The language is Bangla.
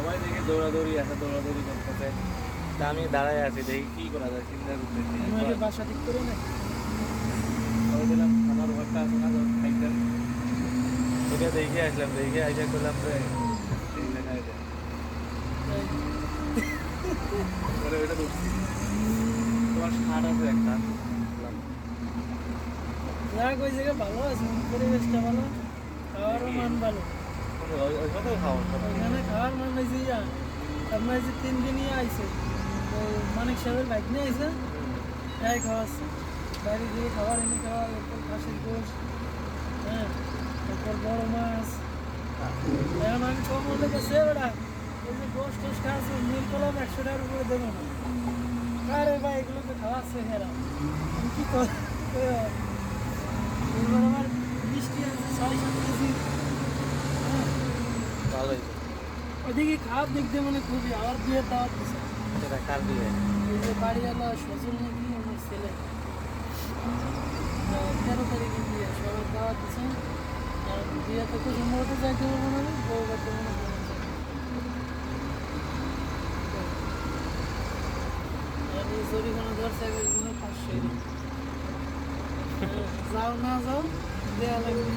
সবাই দেখে দৌড়াদৌড়ি আছে, দৌড়াদৌড়ি করতেছে। তা আমি দাঁড়ায় আছি, দেখি কি করা যায়, চিন্তা করতেছি। আমাকে বাসা ঠিক করে না সবাই দিলাম আমার ঘরটা আছে না, খাইতাম ওটা দেখে আসলাম, দেখে আইসা করলাম যে ওইটা ধরছি। তোমার সার আছে একটা, যাক ওই জায়গায় ভালো আছে, পরিবেশটা ভালো, খাওয়ারও মান ভালো। ওই কথাও খাওয়া ওইখানে খাওয়ার মান হয়েছে আপনার যে 3 দিনই আইছে, ওই মানিক সাহেবের বাইক নিয়ে আইছে, তাই খাওয়াচ্ছে। বাইরে গিয়ে খাবার এনে খাওয়া, এরপর খাসির গোশ, হ্যাঁ, তারপর বড় মাছ। এখন আমি কম মনে গেছে ওরা ওই যে গোশ টোশ খাওয়াচ্ছে, মিল করলাম 100 টাকার উপরে দেবো না। আরে ভাই এগুলো তো খাওয়াচ্ছে হেরা, আমি কি কর এবার আমার মিষ্টি আছে 6-7 কেজি। হ্যাঁ, ভালোই। ওইদিকে খাওয়ার দিক দিয়ে মানে খুবই, আমার বিয়ের দাওয়াত দিচ্ছে। সেটা কার দিয়ে? এই যে বাড়িওয়ালা সজল নাকি আমার ছেলে, 13 তারিখে বিয়ে, সবার দাওয়াত দিচ্ছে। আর বিয়েতে তো সম্ভবত যাইতে পারবো না, বউ বাড়িতে মনে করবো। আর এই জরিমানা ধরছে একের জন্য 500 এর। যাও না যাও দেয়া লাগবে।